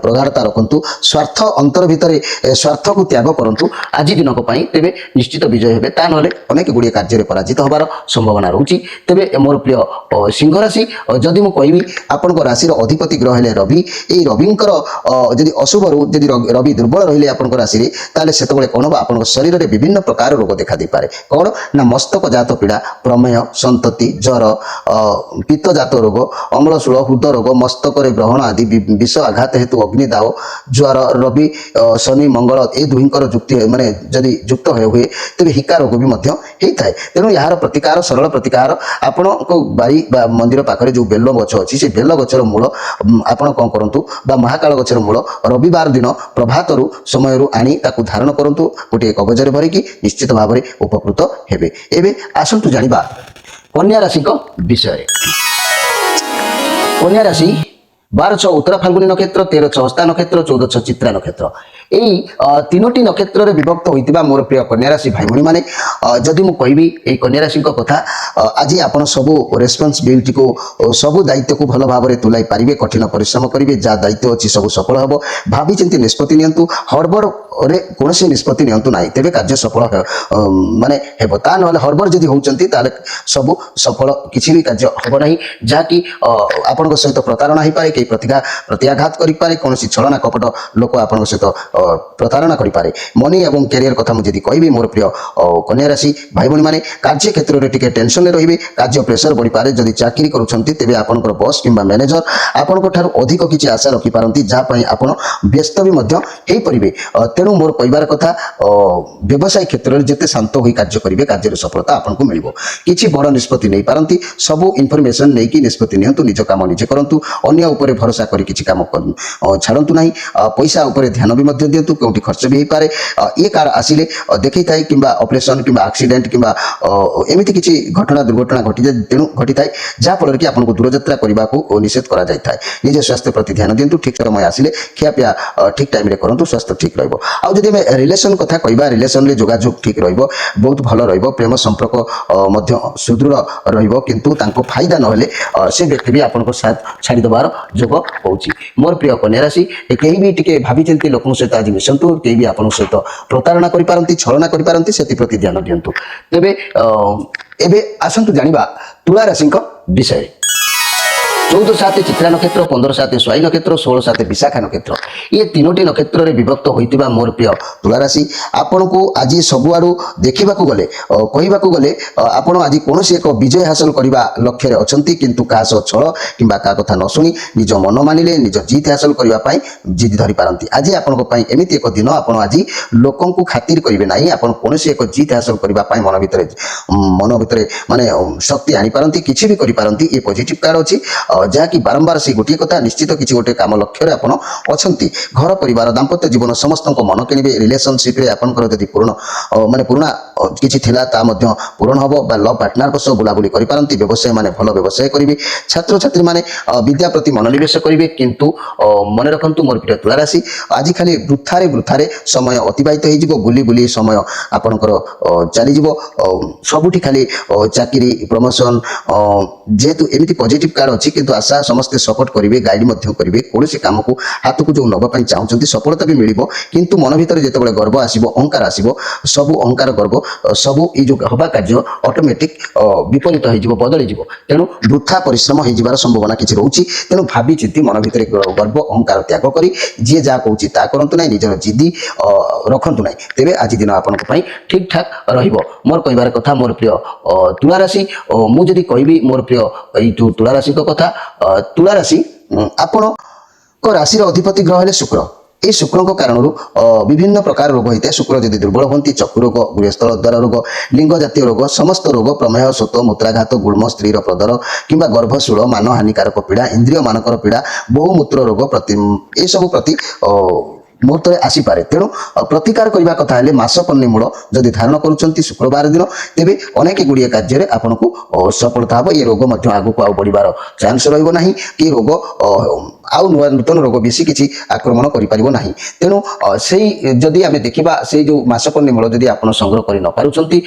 प्रगाढ़ता रखु स्वार्थ अंतर भितर स्वार्थ को त्याग करूँ आज दिनक तेरे निश्चित विजय हे ता ना अनेक गुड़िए कार्य पराजित हबार संभावना रोचे तेरे मोर प्रिय सिंह राशि जदि मुझे कहबी आपण राशि अधिपति ग्रह है रवि ये रविंकर जदि अशुभ जदि रवि दुर्बल रही आप राशि ताले से कौन हम आप शरीर में विभिन्न प्रकार रोग देखा दे पारे कौन ना मस्तक जात पीड़ा प्रमेय संतति ज्वर पित्त जात रोग अम्लशूल हृदय रोग मस्तक ग्रहण आदि विष आघात हेतु अग्निदाह ज्वर रवि शनि मंगल ए दुहींकर जुक्ति माने जदि युक्त हुए तेज हिका रोग भी होता है तेणु यार प्रतिकार सरल प्रतिकार आपण बारी मंदिर पाखे जो बेल गछ अच्छी से बेल गचर मूल आपण कौन करूँ महाकाल गचर मूल रविवार दिन प्रभात समय आनी धारण करूँ गोटे कागजरे भरिकी निश्चित भाव में उपकृत हेबे एबे आसतु जानिबा कन्या राशि विषय कन्या राशि 12-6 उत्तरा फाल्गुनी नक्षत्र 13-6 हस्ता नक्षत्र 14-6 चित्रा नक्षत्र এই তিনোটি নক্ষত্ରରେ বিভক্ত ହୋଇଥିବା ମୋର ପ୍ରିୟ କନ୍ୟା ରାଶି ଭାଇ ଭଉଣୀମାନେ ଯଦି ମୁଁ କହିବି এই କନ୍ୟା ରାଶିଙ୍କ କଥା ଆଜି ଆପଣ ସବୁ ରେସ୍ପନ୍ସିବିଲିଟିକୁ ସବୁ ଦାୟିତ୍ୱକୁ ଭଲ ଭାବରେ ତୁଲାଇ ପାରିବେ କଠିନ ପରିଶ୍ରମ କରିବେ ଯାହା ଦାୟିତ୍ୱ ଅଛି ସବୁ ସଫଳ ହେବ ଭାବିଚିନ୍ତି ନିଷ୍ପତ୍ତି ନିଅନ୍ତୁ ହଡ଼ବଡ଼ରେ କୌଣସି ନିଷ୍ପତ୍ତି ନିଅନ୍ତୁ ନାହିଁ ତେବେ କାର୍ଯ୍ୟ ସଫଳ ମାନେ ହେବ ତା ନହେଲେ ହଡ଼ବଡ଼ ଯଦି ହେଉଛନ୍ତି ତାହେଲେ ସବୁ ସଫଳ କିଛି ବି କାର୍ଯ୍ୟ ହେବ ନାହିଁ ଯାହାକି ଆପଣଙ୍କ ସହିତ ପ୍ରତାରଣା ହୋଇପାରେ କେହି ପ୍ରତ୍ୟାଘାତ କରିପାରେ କୌଣସି ଛଳନା କପଟ ଲୋକ ଆପଣଙ୍କ ସହିତ ପ୍ରତାରଣା କରିପାରେ ମନି ଏବଂ କ୍ୟାରିୟର କଥା ମୁଁ ଯଦି କହିବି ମୋର ପ୍ରିୟ କନ୍ୟା ରାଶି ଭାଇ ଭଉଣୀମାନେ କାର୍ଯ୍ୟ କ୍ଷେତ୍ରରେ ଟିକେ ଟେନସନରେ ରହିବେ କାର୍ଯ୍ୟ ପ୍ରେସର ବଢ଼ିପାରେ ଯଦି ଚାକିରି କରୁଛନ୍ତି ତେବେ ଆପଣଙ୍କର ବସ୍ କିମ୍ବା ମ୍ୟାନେଜର ଆପଣଙ୍କ ଠାରୁ ଅଧିକ କିଛି ଆଶା ରଖିପାରନ୍ତି ଯାହା ପାଇଁ ଆପଣ ବ୍ୟସ୍ତ ବି ମଧ୍ୟ ହୋଇପାରିବେ ତେଣୁ ମୋର କହିବାର କଥା ବ୍ୟବସାୟ କ୍ଷେତ୍ରରେ ଯେତେ ଶାନ୍ତ ହୋଇ କାର୍ଯ୍ୟ କରିବେ କାର୍ଯ୍ୟରେ ସଫଳତା ଆପଣଙ୍କୁ ମିଳିବ କିଛି ବଡ଼ ନିଷ୍ପତ୍ତି ନେଇପାରନ୍ତି ସବୁ ଇନଫର୍ମେସନ ନେଇକି ନିଷ୍ପତ୍ତି ନିଅନ୍ତୁ ନିଜ କାମ ନିଜେ କରନ୍ତୁ ଅନ୍ୟ ଉପରେ ଭରସା କରି କିଛି କାମ ଛାଡ଼ନ୍ତୁ ନାହିଁ ପଇସା ଉପରେ ଧ୍ୟାନ ବି ମଧ୍ୟ ଦିଅନ୍ତୁ କେଉଁଠି ଖର୍ଚ୍ଚ ବି ହେଇପାରେ ଇଏ କାର ଆସିଲେ ଦେଖେଇଥାଏ କିମ୍ବା ଅପରେସନ କିମ୍ବା ଆକ୍ସିଡେଣ୍ଟ କିମ୍ବା ଏମିତି କିଛି ଘଟଣା ଦୁର୍ଘଟଣା ତେଣୁ ଘଟିଥାଏ ଯାହାଫଳରେ କି ଆପଣଙ୍କୁ ଦୂରଯାତ୍ରା କରିବାକୁ ନିଷେଧ କରାଯାଇଥାଏ ନିଜ ସ୍ୱାସ୍ଥ୍ୟ ପ୍ରତି ଧ୍ୟାନ ଦିଅନ୍ତୁ ଠିକ୍ ସମୟ ଆସିଲେ ଖିଆପିଆ ଠିକ୍ ଟାଇମରେ କରନ୍ତୁ ସ୍ୱାସ୍ଥ୍ୟ ଠିକ୍ ରହିବ ଆଉ ଯଦି ଆମେ ରିଲେସନ କଥା କହିବା ରିଲେସନରେ ଯୋଗାଯୋଗ ଠିକ୍ ରହିବ ବହୁତ ଭଲ ରହିବ ପ୍ରେମ ସମ୍ପର୍କ ମଧ୍ୟ ସୁଦୃଢ଼ ରହିବ କିନ୍ତୁ ତାଙ୍କୁ ଫାଇଦା ନହେଲେ ସେ ବ୍ୟକ୍ତି ବି ଆପଣଙ୍କ ସାଥ ଛାଡ଼ିଦେବାର ଯୋଗ ହେଉଛି ମୋର ପ୍ରିୟ କନ୍ୟା ରାଶି କେହି ବି ଟିକେ ଭାବିଚିନ୍ତି ଲୋକଙ୍କ ସହିତ ଆଜି ମିଶନ୍ତୁ କେହି ବି ଆପଣଙ୍କ ସହିତ ପ୍ରତାରଣା କରିପାରନ୍ତି ଛଳନା କରିପାରନ୍ତି ସେଥିପ୍ରତି ଧ୍ୟାନ ଦିଅନ୍ତୁ ତେବେ ଏବେ ଆସନ୍ତୁ ଜାଣିବା ତୁଳା ରାଶିଙ୍କ ବିଷୟରେ 14/7 ଚିତ୍ରା ନକ୍ଷତ୍ର 15/7 ସ୍ୱାୟୀ ନକ୍ଷତ୍ର 16/7 ବିଶାଖା ନକ୍ଷତ୍ର ଏ ତିନୋଟି ନକ୍ଷତ୍ରରେ ବିଭକ୍ତ ହୋଇଥିବା ମୋର ପ୍ରିୟ ତୁଳା ରାଶି ଆପଣଙ୍କୁ ଆଜି ସବୁଆଡ଼ୁ ଦେଖିବାକୁ ଗଲେ କହିବାକୁ ଗଲେ ଆପଣ ଆଜି କୌଣସି ଏକ ବିଜୟ ହାସଲ କରିବା ଲକ୍ଷ୍ୟରେ ଅଛନ୍ତି କିନ୍ତୁ କାହା ସହ ଛଳ କିମ୍ବା କାହା କଥା ନ ଶୁଣି ନିଜ ମନ ମାନିଲେ ନିଜ ଜିତ ହାସଲ କରିବା ପାଇଁ ଜିଦ ଧରିପାରନ୍ତି ଆଜି ଆପଣଙ୍କ ପାଇଁ ଏମିତି ଏକ ଦିନ ଆପଣ ଆଜି ଲୋକଙ୍କୁ ଖାତିର କରିବେ ନାହିଁ ଆପଣ କୌଣସି ଏକ ଜିତ ହାସଲ କରିବା ପାଇଁ ମନ ଭିତରେ ମାନେ ଶକ୍ତି ଆଣିପାରନ୍ତି କିଛି ବି କରିପାରନ୍ତି ଏ ପଜିଟିଭ କାର୍ଡ ଅଛି ଯାହାକି ବାରମ୍ବାର ସେଇ ଗୋଟିଏ କଥା ନିଶ୍ଚିତ କିଛି ଗୋଟେ କାମ ଲକ୍ଷ୍ୟରେ ଆପଣ ଅଛନ୍ତି ଘର ପରିବାର ଦାମ୍ପତ୍ୟ ଜୀବନ ସମସ୍ତଙ୍କ ମନ କିଣିବେ ରିଲେସନସିପ୍ରେ ଆପଣଙ୍କର ଯଦି ପୁରୁଣା କିଛି ଥିଲା ତା ମଧ୍ୟ ପୂରଣ ହେବ ବା ଲଭ୍ ପାର୍ଟନରଙ୍କ ସହ ବୁଲାବୁଲି କରିପାରନ୍ତି ବ୍ୟବସାୟ ମାନେ ଭଲ ବ୍ୟବସାୟ କରିବେ ଛାତ୍ରଛାତ୍ରୀମାନେ ବିଦ୍ୟା ପ୍ରତି ମନୋନିବେଶ କରିବେ କିନ୍ତୁ ମନେ ରଖନ୍ତୁ ମୋର ପ୍ରିୟ ତୁଳା ରାଶି ଆଜି ଖାଲି ବୃଥାରେ ସମୟ ଅତିବାହିତ ହେଇଯିବ ବୁଲି ସମୟ ଆପଣଙ୍କର ଚାଲିଯିବ ସବୁଠି ଖାଲି ଚାକିରି ପ୍ରମୋସନ ଯେହେତୁ ଏମିତି ପଜିଟିଭ କାର୍ଡ ଅଛି କିନ୍ତୁ ଆଶା ସମସ୍ତେ ସପୋର୍ଟ କରିବେ ଗାଇଡ ମଧ୍ୟ କରିବେ କୌଣସି କାମକୁ ହାତକୁ ଯେଉଁ ନେବା ପାଇଁ ଚାହୁଁଛନ୍ତି ସଫଳତା ବି ମିଳିବ କିନ୍ତୁ ମନ ଭିତରେ ଯେତେବେଳେ ଗର୍ବ ଆସିବ ଅହଙ୍କାର ଆସିବ ସବୁ ଅହଙ୍କାର ଗର୍ବ ସବୁ ଏଇ ଯେଉଁ ହେବା କାର୍ଯ୍ୟ ଅଟୋମେଟିକ ବିପରୀତ ହେଇଯିବ ବଦଳିଯିବ ତେଣୁ ବୃଥା ପରିଶ୍ରମ ହେଇଯିବାର ସମ୍ଭାବନା କିଛି ରହୁଛି ତେଣୁ ଭାବିଚିନ୍ତି ମନ ଭିତରେ ଗର୍ବ ଅହଙ୍କାର ତ୍ୟାଗ କରି ଯିଏ ଯାହା କହୁଛି ତାହା କରନ୍ତୁ ନାହିଁ ନିଜର ଜିଦି ରଖନ୍ତୁ ନାହିଁ ତେବେ ଆଜି ଦିନ ଆପଣଙ୍କ ପାଇଁ ଠିକ୍ ଠାକ୍ ରହିବ ମୋର କହିବାର କଥା ମୋର ପ୍ରିୟ ତୁଳା ରାଶି ମୁଁ ଯଦି କହିବି ମୋର ପ୍ରିୟ ଏଇ ଯେଉଁ ତୁଳା ରାଶିଙ୍କ କଥା ତୁଳା ରାଶି ଆପଣଙ୍କ ରାଶିର ଅଧିପତି ଗ୍ରହ ହେଲେ ଶୁକ୍ର এই শুক্রଙ୍କ କାରଣରୁ ବିଭିନ୍ନ ପ୍ରକାର ରୋଗ ହୋଇଥାଏ ଶୁକ୍ର ଯଦି ଦୁର୍ବଳ ହୁଅନ୍ତି ଚକ୍ଷୁ ରୋଗ ଗୃହସ୍ଥଳ ଦ୍ୱାର ରୋଗ ଲିଙ୍ଗ ଜାତୀୟ ରୋଗ ସମସ୍ତ ରୋଗ ପ୍ରମେହ ଶୋତ ମୂତ୍ରାଘାତ ଗୁଳ୍ମ ସ୍ତ୍ରୀର ପ୍ରଦର କିମ୍ବା ଗର୍ଭଶୂଳ ମାନ ହାନିକାରକ ପୀଡ଼ା ଇନ୍ଦ୍ରିୟ ମାନଙ୍କର ପୀଡ଼ା ବହୁମୂତ୍ର ରୋଗ ଏସବୁ ପ୍ରତି ମୁହୂର୍ତ୍ତରେ ଆସିପାରେ ତେଣୁ ପ୍ରତିକାର କରିବା କଥା ହେଲେ ମାସ କନ୍ନି ମୂଳ ଯଦି ଧାରଣ କରୁଛନ୍ତି ଶୁକ୍ରବାର ଦିନ ତେବେ ଅନେକ ଗୁଡ଼ିଏ କାର୍ଯ୍ୟରେ ଆପଣଙ୍କୁ ସଫଳତା ହେବ ଏ ରୋଗ ମଧ୍ୟ ଆଗକୁ ଆଉ ବଢ଼ିବାର ଚାନ୍ସ ରହିବ ନାହିଁ କି ରୋଗ ଆଉ ନୂତନ ରୋଗ ବେଶୀ କିଛି ଆକ୍ରମଣ କରିପାରିବ ନାହିଁ ତେଣୁ ସେଇ ଯଦି ଆମେ ଦେଖିବା ସେଇ ଯେଉଁ ମାସ କନ୍ନି ମୂଳ ଯଦି ଆପଣ ସଂଗ୍ରହ କରି ନ ପାରୁଛନ୍ତି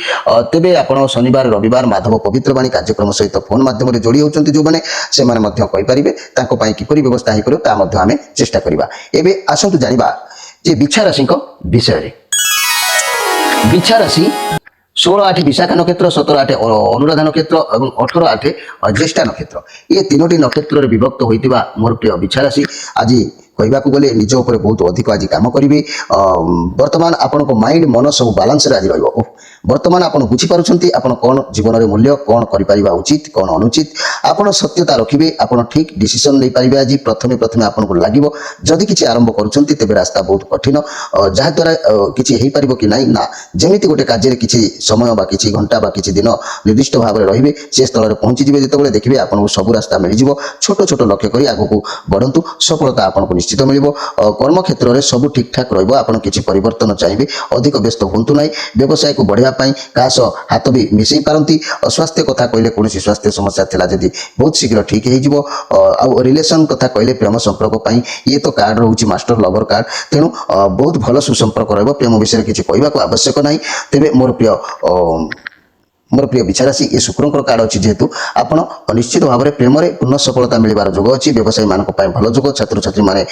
ତେବେ ଆପଣ ଶନିବାର ରବିବାର ମାଧବ ପବିତ୍ରବାଣୀ କାର୍ଯ୍ୟକ୍ରମ ସହିତ ଫୋନ୍ ମାଧ୍ୟମରେ ଯୋଡ଼ି ହେଉଛନ୍ତି ଯେଉଁମାନେ ସେମାନେ ମଧ୍ୟ କହିପାରିବେ ତାଙ୍କ ପାଇଁ କିପରି ବ୍ୟବସ୍ଥା ହୋଇପାରିବ ତାହା ମଧ୍ୟ ଆମେ ଚେଷ୍ଟା କରିବା ଏବେ ଆସନ୍ତୁ ଜାଣିବା ଯେ ବିଛା ରାଶିଙ୍କ ବିଷୟରେ ବିଛା ରାଶି 16/8 ବିଶାଖା ନକ୍ଷତ୍ର 17/8 ଅନୁରାଧା ନକ୍ଷତ୍ର ଏବଂ 18/8 ଜ୍ୟେଷ୍ଠା ନକ୍ଷତ୍ର ଏ ତିନୋଟି ନକ୍ଷତ୍ରରେ ବିଭକ୍ତ ହୋଇଥିବା ମୋର ପ୍ରିୟ ବିଛା ରାଶି ଆଜି କହିବାକୁ ଗଲେ ନିଜ ଉପରେ ବହୁତ ଅଧିକ ଆଜି କାମ କରିବେ ବର୍ତ୍ତମାନ ଆପଣଙ୍କ ମାଇଣ୍ଡ ମନ ସବୁ ବାଲାନ୍ସରେ ଆଜି ରହିବ ବର୍ତ୍ତମାନ ଆପଣ ବୁଝିପାରୁଛନ୍ତି ଆପଣ କ'ଣ ଜୀବନରେ ମୂଲ୍ୟ କ'ଣ କରିପାରିବା ଉଚିତ କ'ଣ ଅନୁଚିତ ଆପଣ ସତ୍ୟତା ରଖିବେ ଆପଣ ଠିକ୍ ଡିସିସନ୍ ନେଇପାରିବେ ଆଜି ପ୍ରଥମେ ଆପଣଙ୍କୁ ଲାଗିବ ଯଦି କିଛି ଆରମ୍ଭ କରୁଛନ୍ତି ତେବେ ରାସ୍ତା ବହୁତ କଠିନ ଯାହାଦ୍ୱାରା କିଛି ହେଇପାରିବ କି ନାହିଁ ନା ଯେମିତି ଗୋଟେ କାର୍ଯ୍ୟରେ କିଛି ସମୟ ବା କିଛି ଘଣ୍ଟା ବା କିଛି ଦିନ ନିର୍ଦ୍ଦିଷ୍ଟ ଭାବରେ ରହିବେ ସେ ସ୍ଥଳରେ ପହଞ୍ଚିଯିବେ ଯେତେବେଳେ ଦେଖିବେ ଆପଣଙ୍କୁ ସବୁ ରାସ୍ତା ମିଳିଯିବ ଛୋଟ ଛୋଟ ଲକ୍ଷ୍ୟ କରି ଆଗକୁ ବଢ଼ନ୍ତୁ ସଫଳତା ଆପଣଙ୍କୁ ନିଶ୍ଚିତ ମିଳିବ କର୍ମକ୍ଷେତ୍ରରେ ସବୁ ଠିକ୍ ଠାକ୍ ରହିବ ଆପଣ କିଛି ପରିବର୍ତ୍ତନ ଚାହିଁବେ ଅଧିକ ବ୍ୟସ୍ତ ହୁଅନ୍ତୁ ନାହିଁ ବ୍ୟବସାୟକୁ ବଢ଼ିବା ପାଇଁ କାହା ସହ ହାତ ବି ମିଶେଇ ପାରନ୍ତି। ସ୍ୱାସ୍ଥ୍ୟ କଥା କହିଲେ କୌଣସି ସ୍ୱାସ୍ଥ୍ୟ ସମସ୍ୟା ଥିଲା ଯଦି ବହୁତ ଶୀଘ୍ର ଠିକ୍ ହେଇଯିବ। ଆଉ ରିଲେସନ୍ କଥା କହିଲେ ପ୍ରେମ ସମ୍ପର୍କ ପାଇଁ ଇଏ ତ କାର୍ଡ ରହୁଛି ମାଷ୍ଟର ଲଭର କାର୍ଡ, ତେଣୁ ବହୁତ ଭଲ ସୁସମ୍ପର୍କ ରହିବ। ପ୍ରେମ ବିଷୟରେ କିଛି କହିବାକୁ ଆବଶ୍ୟକ ନାହିଁ। ତେବେ ମୋର ପ୍ରିୟ ବିଛାରାଶି ଏ ଶୁକ୍ରଙ୍କର କାର୍ଡ ଅଛି ଯେହେତୁ ଆପଣ ନିଶ୍ଚିତ ଭାବରେ ପ୍ରେମରେ ପୂର୍ଣ୍ଣ ସଫଳତା ମିଳିବାର ଯୋଗ ଅଛି। ବ୍ୟବସାୟୀମାନଙ୍କ ପାଇଁ ଭଲ ଯୋଗ। ଛାତ୍ରଛାତ୍ରୀମାନେ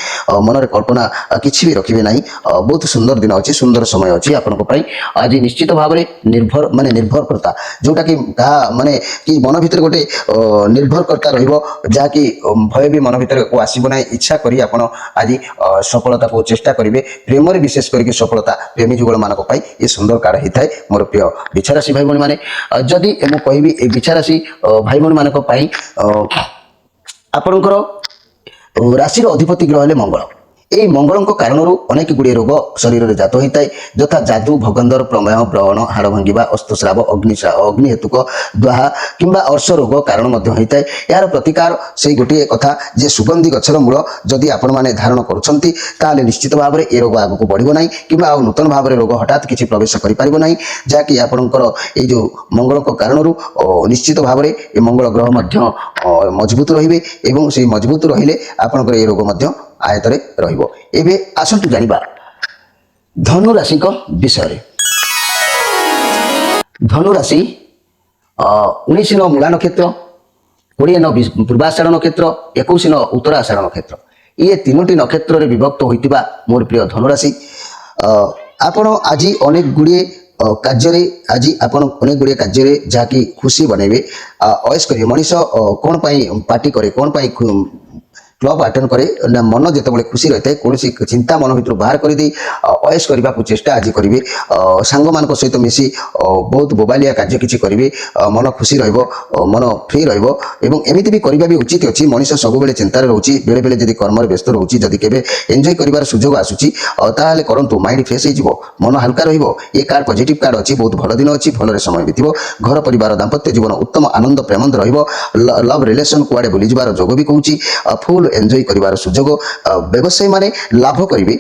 ମନରେ କଳ୍ପନା କିଛି ବି ରଖିବେ ନାହିଁ। ବହୁତ ସୁନ୍ଦର ଦିନ ଅଛି, ସୁନ୍ଦର ସମୟ ଅଛି ଆପଣଙ୍କ ପାଇଁ। ଆଜି ନିଶ୍ଚିତ ଭାବରେ ନିର୍ଭରକର୍ତ୍ତା ଯୋଉଟାକି ତାହା ମାନେ କି ମନ ଭିତରେ ଗୋଟେ ନିର୍ଭରକର୍ତ୍ତା ରହିବ, ଯାହାକି ଭୟ ବି ମନ ଭିତରକୁ ଆସିବ ନାହିଁ। ଇଚ୍ଛା କରି ଆପଣ ଆଜି ସଫଳତାକୁ ଚେଷ୍ଟା କରିବେ। ପ୍ରେମରେ ବିଶେଷ କରିକି ସଫଳତା ପ୍ରେମୀ ଯୁଗଳମାନଙ୍କ ପାଇଁ ଏ ସୁନ୍ଦର କାର୍ଡ ହେଇଥାଏ ମୋର ପ୍ରିୟ ବିଛାରାଶି ଭାଇ ଭଉଣୀମାନେ। ଯଦି ମୁଁ କହିବି ଏ ବିଛାରାଶି ଭାଇ ଭଉଣୀମାନଙ୍କ ପାଇଁ ଆପଣଙ୍କର ରାଶିର ଅଧିପତି ଗ୍ରହ ହେଲେ ମଙ୍ଗଳ। এই ମଙ୍ଗଳଙ୍କ କାରଣରୁ ଅନେକ ଗୁଡ଼ିଏ ରୋଗ ଶରୀରରେ ଜାତ ହୋଇଥାଏ, ଯଥା ଯାଦୁ, ଭଗନ୍ଦର, ପ୍ରମେୟ, ବ୍ରଣ, ହାଡ଼ ଭାଙ୍ଗିବା, ଅସ୍ତସ୍ରାବ, ଅଗ୍ନି ହେତୁକ ଦ୍ୱାହା କିମ୍ବା ଅର୍ଶ ରୋଗ କାରଣ ମଧ୍ୟ ହୋଇଥାଏ। ଏହାର ପ୍ରତିକାର ସେଇ ଗୋଟିଏ କଥା ଯେ ସୁଗନ୍ଧି ଗଛର ମୂଳ ଯଦି ଆପଣମାନେ ଧାରଣ କରୁଛନ୍ତି ତାହେଲେ ନିଶ୍ଚିତ ଭାବରେ ଏ ରୋଗ ଆଗକୁ ବଢ଼ିବ ନାହିଁ କିମ୍ବା ଆଉ ନୂତନ ଭାବରେ ରୋଗ ହଠାତ୍ କିଛି ପ୍ରବେଶ କରିପାରିବ ନାହିଁ, ଯାହାକି ଆପଣଙ୍କର ଏଇ ଯେଉଁ ମଙ୍ଗଳଙ୍କ କାରଣରୁ ନିଶ୍ଚିତ ଭାବରେ ଏ ମଙ୍ଗଳ ଗ୍ରହ ମଧ୍ୟ ମଜବୁତ ରହିବେ ଏବଂ ସେଇ ମଜବୁତ ରହିଲେ ଆପଣଙ୍କର ଏ ରୋଗ ମଧ୍ୟ ଆୟତରେ ରହିବ। ଏବେ ଆସନ୍ତୁ ଜାଣିବା ଧନୁ ରାଶିଙ୍କ ବିଷୟରେ। ଧନୁ ରାଶି 19 ନ ମୂଳା ନକ୍ଷତ୍ର, 20 ନ ପୂର୍ବାଷାଢ଼ ନକ୍ଷତ୍ର, 21 ନ ଉତ୍ତରାଷାଢ଼ ନକ୍ଷତ୍ର, ଇଏ ତିନୋଟି ନକ୍ଷତ୍ରରେ ବିଭକ୍ତ ହୋଇଥିବା ମୋର ପ୍ରିୟ ଧନୁରାଶି। ଆପଣ ଆଜି ଅନେକ ଗୁଡ଼ିଏ କାର୍ଯ୍ୟରେ ଯାହାକି ଖୁସି ବନେଇବେ, ଅଏସ୍ କରିବେ। ମଣିଷ କ'ଣ ପାଇଁ ପାର୍ଟି କରେ, କ'ଣ ପାଇଁ କ୍ଲବ୍ ଆଟେଣ୍ଡ କରେ ନା ମନ ଯେତେବେଳେ ଖୁସି ରହିଥାଏ କୌଣସି ଚିନ୍ତା ମନ ଭିତରୁ ବାହାର କରିଦେଇ ଅଏସ୍ କରିବାକୁ ଚେଷ୍ଟା ଆଜି କରିବେ। ସାଙ୍ଗମାନଙ୍କ ସହିତ ମିଶି ବହୁତ ବୋବାଲିଆ କାର୍ଯ୍ୟ କିଛି କରିବେ। ମନ ଖୁସି ରହିବ, ମନ ଫ୍ରି ରହିବ ଏବଂ ଏମିତି ବି କରିବା ବି ଉଚିତ ଅଛି। ମଣିଷ ସବୁବେଳେ ଚିନ୍ତାରେ ରହୁଛି, ବେଳେବେଳେ ଯଦି କର୍ମରେ ବ୍ୟସ୍ତ ରହୁଛି, ଯଦି କେବେ ଏନ୍ଜୟ କରିବାର ସୁଯୋଗ ଆସୁଛି ତାହେଲେ କରନ୍ତୁ, ମାଇଣ୍ଡ ଫ୍ରେଶ୍ ହେଇଯିବ, ମନ ହାଲକା ରହିବ। ଏ କାର୍ଡ ପଜିଟିଭ୍ କାର୍ଡ ଅଛି, ବହୁତ ଭଲ ଦିନ ଅଛି, ଭଲରେ ସମୟ ବିତିବ। ଘର ପରିବାର ଦାମ୍ପତ୍ୟ ଜୀବନ ଉତ୍ତମ ଆନନ୍ଦ ପ୍ରେମନ୍ଦ ରହିବ। ଲଭ୍ ରିଲେସନ୍ କୁଆଡ଼େ ବୁଲିଯିବାର ଯୋଗ ବି କହୁଛି, ଫୁଲ୍ ଏନ୍ଜୟ କରିବାର ସୁଯୋଗ। ବ୍ୟବସାୟୀମାନେ ଲାଭ କରିବେ,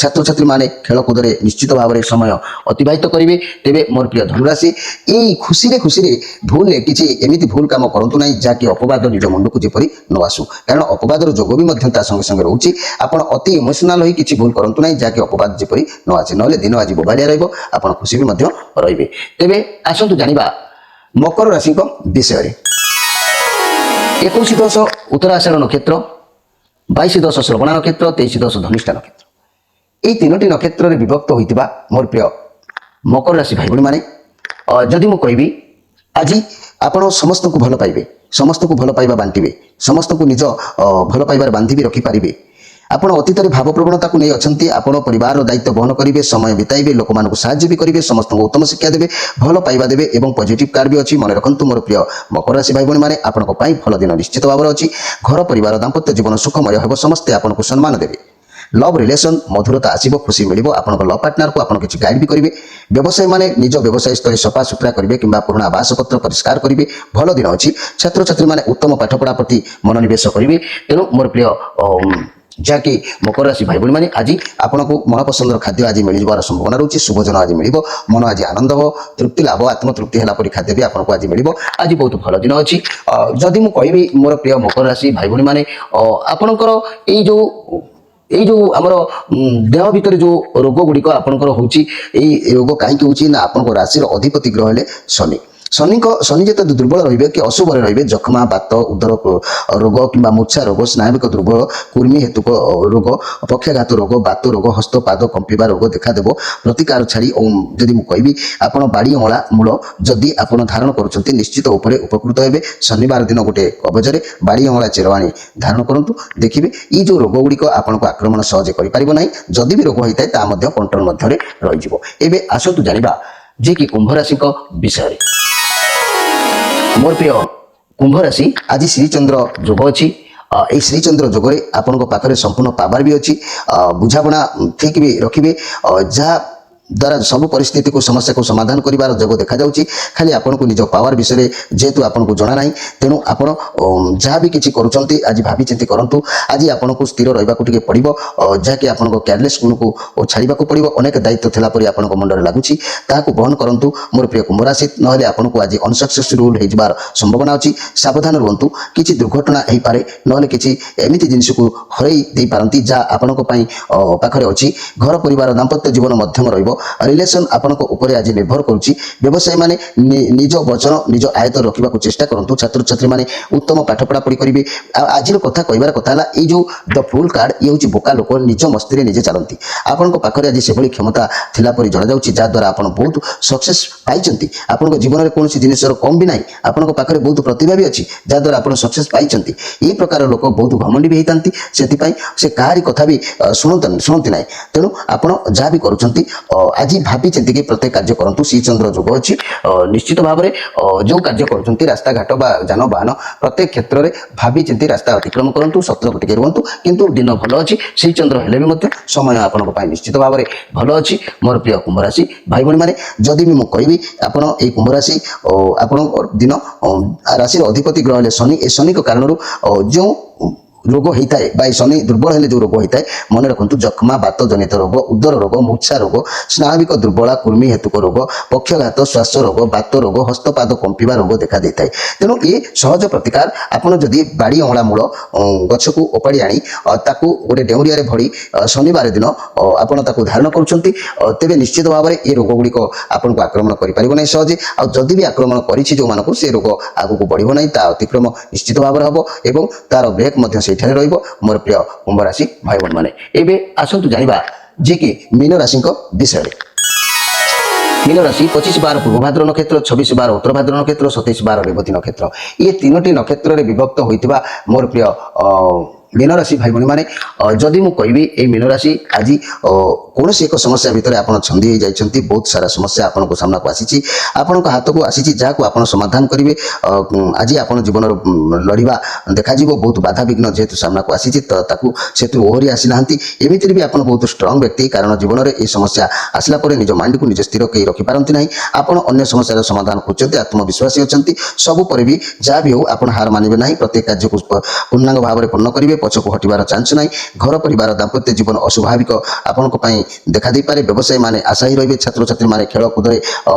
ଛାତ୍ରଛାତ୍ରୀମାନେ ଖେଳକୁଦରେ ନିଶ୍ଚିତ ଭାବରେ ସମୟ ଅତିବାହିତ କରିବେ। ତେବେ ମୋର ପ୍ରିୟ ଧନୁରାଶି ଏଇ ଖୁସିରେ ଭୁଲରେ କିଛି ଏମିତି ଭୁଲ କାମ କରନ୍ତୁ ନାହିଁ ଯାହାକି ଅପବାଦ ନିଜ ମୁଣ୍ଡକୁ ଯେପରି ନ ଆସୁ, କାରଣ ଅପବାଦର ଯୋଗ ବି ମଧ୍ୟ ତା ସଙ୍ଗେ ସଙ୍ଗେ ରହୁଛି। ଆପଣ ଅତି ଇମୋସନାଲ ହୋଇ କିଛି ଭୁଲ କରନ୍ତୁ ନାହିଁ ଯାହାକି ଅପବାଦ ଯେପରି ନ ଆସେ, ନହେଲେ ଦିନ ଆଜି ବୋବାଲିଆ ରହିବ, ଆପଣ ଖୁସି ବି ମଧ୍ୟ ରହିବେ। ତେବେ ଆସନ୍ତୁ ଜାଣିବା ମକର ରାଶିଙ୍କ ବିଷୟରେ। 21-10 ଉତ୍ତରାଷାଢ଼ ନକ୍ଷତ୍ର, 22-10 ଶ୍ରବଣ ନକ୍ଷତ୍ର, 23-10 ଧନିଷ୍ଠା ନକ୍ଷତ୍ର, এই ତିନୋଟି ନକ୍ଷତ୍ରରେ ବିଭକ୍ତ ହୋଇଥିବା ମୋର ପ୍ରିୟ ମକର ରାଶି ଭାଇ ଭଉଣୀମାନେ, ଯଦି ମୁଁ କହିବି ଆଜି ଆପଣ ସମସ୍ତଙ୍କୁ ଭଲ ପାଇବେ, ସମସ୍ତଙ୍କୁ ଭଲ ପାଇବା ବାଣ୍ଟିବେ, ସମସ୍ତଙ୍କୁ ନିଜ ଭଲ ପାଇବାରେ ବାନ୍ଧି ବି ରଖିପାରିବେ। ଆପଣ ଅତୀତରେ ଭାବପ୍ରବଣତାକୁ ନେଇ ଅଛନ୍ତି, ଆପଣ ପରିବାରର ଦାୟିତ୍ୱ ବହନ କରିବେ, ସମୟ ବିତାଇବେ, ଲୋକମାନଙ୍କୁ ସାହାଯ୍ୟ ବି କରିବେ, ସମସ୍ତଙ୍କୁ ଉତ୍ତମ ଶିକ୍ଷା ଦେବେ, ଭଲ ପାଇବା ଦେବେ ଏବଂ ପଜିଟିଭ୍ କାର୍ଡ ବି ଅଛି। ମନେ ରଖନ୍ତୁ ମୋର ପ୍ରିୟ ମକର ରାଶି ଭାଇ ଭଉଣୀମାନେ, ଆପଣଙ୍କ ପାଇଁ ଭଲ ଦିନ ନିଶ୍ଚିତ ଭାବରେ ଅଛି। ଘର ପରିବାର ଦାମ୍ପତ୍ୟ ଜୀବନ ସୁଖମୟ ହେବ, ସମସ୍ତେ ଆପଣଙ୍କୁ ସମ୍ମାନ ଦେବେ। ଲଭ୍ ରିଲେସନ୍ ମଧୁରତା ଆସିବ, ଖୁସି ମିଳିବ। ଆପଣଙ୍କ ଲଭ୍ ପାର୍ଟନରକୁ ଆପଣ କିଛି ଗାଇଡ୍ ବି କରିବେ। ବ୍ୟବସାୟୀମାନେ ନିଜ ବ୍ୟବସାୟ ସ୍ଥଳୀ ସଫା ସୁତୁରା କରିବେ କିମ୍ବା ପୁରୁଣା ବାସପତ୍ର ପରିଷ୍କାର କରିବେ, ଭଲ ଦିନ ଅଛି। ଛାତ୍ରଛାତ୍ରୀମାନେ ଉତ୍ତମ ପାଠପଢ଼ା ପ୍ରତି ମନୋନିବେଶ କରିବେ। ତେଣୁ ମୋର ପ୍ରିୟ ଯାହାକି ମକର ରାଶି ଭାଇ ଭଉଣୀମାନେ, ଆଜି ଆପଣଙ୍କୁ ମନପସନ୍ଦର ଖାଦ୍ୟ ଆଜି ମିଳିଯିବାର ସମ୍ଭାବନା ରହୁଛି। ଶୁଭଜନ ଆଜି ମିଳିବ, ମନ ଆଜି ଆନନ୍ଦ ହେବ, ତୃପ୍ତି ଲାଭ, ଆତ୍ମତୃପ୍ତି ହେଲା ପରି ଖାଦ୍ୟ ବି ଆପଣଙ୍କୁ ଆଜି ମିଳିବ। ଆଜି ବହୁତ ଭଲ ଦିନ ଅଛି। ଯଦି ମୁଁ କହିବି ମୋର ପ୍ରିୟ ମକର ରାଶି ଭାଇ ଭଉଣୀମାନେ, ଆପଣଙ୍କର ଏଇ ଯୋଉ ଆମର ଦେହ ଭିତରେ ଯୋଉ ରୋଗ ଗୁଡ଼ିକ ଆପଣଙ୍କର ହେଉଛି, ଏଇ ରୋଗ କାହିଁକି ହେଉଛି ନା ଆପଣଙ୍କ ରାଶିର ଅଧିପତି ଗ୍ରହ ହେଲେ ଶନି। ଶନି ଯେତେ ଦୁର୍ବଳ ରହିବେ କି ଅଶୁଭରେ ରହିବେ, ଯକ୍ଷ୍ମା, ବାତ, ଉଦର ରୋଗ କିମ୍ବା ମୂର୍ଚ୍ଛା ରୋଗ, ସ୍ନାୟବିକ ଦୁର୍ବଳ, କୃମି ହେତୁକ ରୋଗ, ପକ୍ଷାଘାତ ରୋଗ, ବାତ ରୋଗ, ହସ୍ତ ପାଦ କମ୍ପିବା ରୋଗ ଦେଖାଦେବ। ପ୍ରତିକାର ଛାଡ଼ି ଯଦି ମୁଁ କହିବି ଆପଣ ବାଡ଼ି ଅଁଳା ମୂଳ ଯଦି ଆପଣ ଧାରଣ କରୁଛନ୍ତି ନିଶ୍ଚିତ ଉପରେ ଉପକୃତ ହେବେ। ଶନିବାର ଦିନ ଗୋଟେ କବଜରେ ବାଡ଼ି ଅଁଳା ଚେର ଆଣି ଧାରଣ କରନ୍ତୁ, ଦେଖିବେ ଏଇ ଯେଉଁ ରୋଗ ଗୁଡ଼ିକ ଆପଣଙ୍କୁ ଆକ୍ରମଣ ସହଜେ କରିପାରିବ ନାହିଁ। ଯଦି ବି ରୋଗ ହୋଇଥାଏ ତାହା ମଧ୍ୟ କଣ୍ଟ୍ରୋଲ ମଧ୍ୟରେ ରହିଯିବ। ଏବେ ଆସନ୍ତୁ ଜାଣିବା ଯିଏକି କୁମ୍ଭ ରାଶିଙ୍କ ବିଷୟରେ। ମୋର ପ୍ରିୟ କୁମ୍ଭ ରାଶି, ଆଜି ଶ୍ରୀଚନ୍ଦ୍ର ଯୋଗ ଅଛି। এই ଶ୍ରୀଚନ୍ଦ୍ର ଯୋଗରେ ଆପଣଙ୍କ ପାଖରେ ସମ୍ପୂର୍ଣ୍ଣ ପାୱାର ବି ଅଛି। ବୁଝାବଣା ଠିକ୍ ବି ରଖିବେ, ଯାହା द्वारा सब परिस्थिति को समस्या को समाधान करिवार जोग देखा जाउची खाली आपन को निज पावर विषय जेतु आपन को जणा नाही तेनु आपन जहाँ भी किछि करूचंती आज भाबी चिंती करंतु आज आपन को स्थिर रहबा को टिके पड़िबो जा कि आपन को केयरलेस को छाड़ीबा को पड़िबो अनेक दायित्व थला परि आपन को मुंडरे लागुची ताको बहन करंतु मोर प्रिय कुंभ राशि नहले आपन को आज अनसक्सेसफुल हे जबार संभावना अछि सावधान रहंतु किछि दुर्घटना हे पारे नहले किछि एमिति जिनिस को हरई दे पारंती जा आपन को पई पाखरे अछि घर परिवार दाम्पत्य जीवन मध्यम रहइबो रिलेशन आपन को ऊपर आज निर्भर करुच्ची व्यवसायी माने निज वचन निज आयत रखा को चेष्टा करंतु छात्र छात्री माने उत्तम पाठ पढ़ा पढ़ी करेंगे आज कथा कहबार कथा है ये जो द फुल कार्ड ये हूँ बोका लोक निज मस्ती निजे चलती आपण पाखे आज से क्षमता थिला परि जणा जाउची जहाँद्वारा आप बहुत सक्सेस पाई आपण जीवन में कौन जिनसर कम भी ना आपण पाखे बहुत प्रतिभा भी अच्छी जहाँद्वारा आप सक्सेस पाई ये प्रकार लोक बहुत घमंडी भी होता से कहारी कथा भी शुणती ना तेणु आपण जहाँ भी करुँच आज भावी चिंतिक प्रत्येक कार्य करंतु श्री चंद्र जोग अच्छी निश्चित भाव में जो कार्य कर रास्ता घाट बा जानवाहन प्रत्येक क्षेत्र में भावी चिंती रास्ता अतिक्रम करंतु सतर्क टिके रुहंतु किंतु दिन भल अच्छी श्री चंद्र हेले भी समय आपण निश्चित भाव में भल अच्छी मोर प्रिय कुंभ राशि भाई भणी मैंने जदि भी मुझे कहबी आपण ए कुंभ राशि आपण दिन राशि अधिपति ग्रह हेले शनि ए शनि कारण जो रोग होता है शनि दुर्बल हेले जो रोग होता है मन रखु जख्मा बात जनित रोग उदर रोग मूर्छा रोग स्नाविक दुर्बला कुर्मी हेतुक रोग पक्षघात श्वास रोग बात रोग हस्तपाद कंपिबा रोग देखा देता है तेणु ये सहज प्रतिकार आपड़ जदि बाड़ी अमला मूल गछ को ओपाड़ी आनी ताकू गोटे डेउरिया भरी शनिवार दिन आपड़ धारण करुँच तेरे निश्चित भाव में ये रोग गुड़िक आपको आक्रमण कर सहजे आदि भी आक्रमण कर से रोग आगू बढ़ ना अतिक्रम निश्चित भाव में हम एवं तार ब्रेक मोर प्रिय कुंभ राशि भाई बहन मैंने एबे आसतु जानिबा जे कि मीन राशि विषय मीन राशि 25/12 पूर्वभाद्र नक्षत्र 26/12 उत्तरभाद्र नक्षत्र 27/12 रेवती नक्षत्र ये तीनोटी नक्षत्र विभक्त होइतिबा मोर प्रिय मीन राशि भाई बहन मैंने जदि मु कहबी ए मीन राशि आज कौन एक समस्या भितर आप छंदी हो जाती बहुत सारा समस्या आपन को सामना को आसी आपण हाथ को आसी जहाँ आप समाधान करेंगे आज आप जीवन लड़वा देखा बहुत बाधा विघ्न जेहेतु सामना को आसी से ओहरी आसी ना एमती भी आप बहुत स्ट्रांग व्यक्ति कारण जीवन में ये समस्या आसला निज माइंड को निज स्थिर कई रखिपारती ना आपड़ अन्य समस्या समाधान कर आत्मविश्वासी अच्छा सबुप भी जहाँ भी हो आप हार मानवे ना प्रत्येक कार्य को पूर्णांग भाव में पूर्ण करेंगे पछक हटिबार चांस ना घर परिवार दाम्पत्य जीवन अस्वाभाविक आपण देखा दे पारे व्यवसायी माने आशायी रहिबे छात्र छात्री माने खेल कूद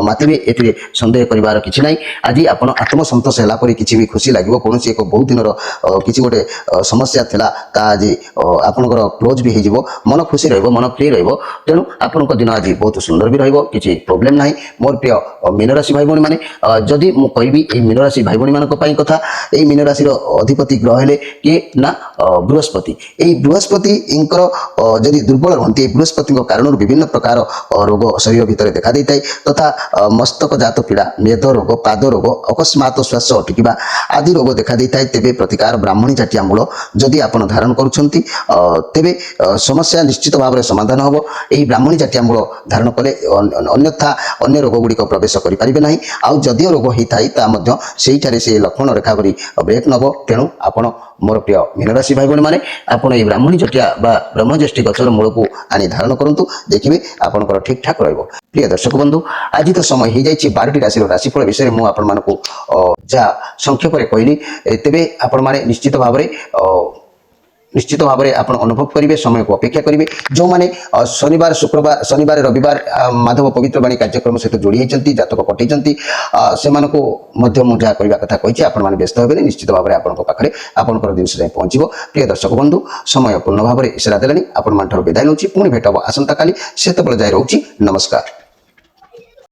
मातिबे एथिरे संदेह करिवार किछि नै आज आपण आत्मसंतोष होला परि किछि भी खुशी लागिवो कोनोसी एक बहुत दिनर किछि गोटे समस्या थिला ता आज आपनकर क्लोज भी हेजिवो मन खुशी रहइबो मन फ्री रहइबो तेनु आपनक दिन आज बहुत सुंदर भी रहइबो किछि प्रॉब्लम नाही मोर प्रिय मीन राशि भाई भणी माने जदि मु कहबी ए मीन राशि भाई भणी मानक पई कथा ए मीन राशि रो अधिपति ग्रह हेले के ना बृहस्पति ए बृहस्पति इंकर जदि दुर्बल रहंती बृहस्पति कारण विभिन्न प्रकार रोग शरीर भितर देखा देता है तथा मस्तक जात पीड़ा मेद रोग पाद रोग अकस्मात श्वास अटकिबा आदि रोग देखा देता है तेबे प्रतिकार ब्राह्मणी जाटिया मूल जदि आप धारण करुछंती तेबे समस्या निश्चित भाव में समाधान हम यही ब्राह्मणी जाटिया मूल धारण कले अन्यथा अन्य रोग गुड़िक प्रवेश करें ना आउ जदिव रोग होता है सेठारे से लक्षण रेखा करी ब्रेक नब तेणु आपण मोर प्रिय मीन राशि भाई भणी माने आपण ए ब्राह्मणी जटिया बा ब्रह्मज्येष्ठी गचर मूल को आनी धारण करंतु देखिबे आपनकर ठीक ठाक रहइबो प्रिय दर्शक बंधु आज तो समय हो जाइए 12टी राशि राशिफल विषय मु आपण मानकु जा संक्षेप रे कहली तेबे आपण माने निश्चित भाव में आप अनुभव करेंगे समय को अपेक्षा करेंगे जो मैंने शनिवार शुक्रवार शनिवार रविवार माधव पवित्र बाणी कार्यक्रम सहित जोड़ी होती जातक कटई से मुझे करने कथा कही आपने व्यस्त हे निश्चित भाव में आपे आपंकर जिन जाए पहुँचो प्रिय दर्शक बंधु समय पूर्ण भाव में इशारा देलानी आपण विदाय नौ पुणी भेट हम आसंता काली से जाए रोचे नमस्कार।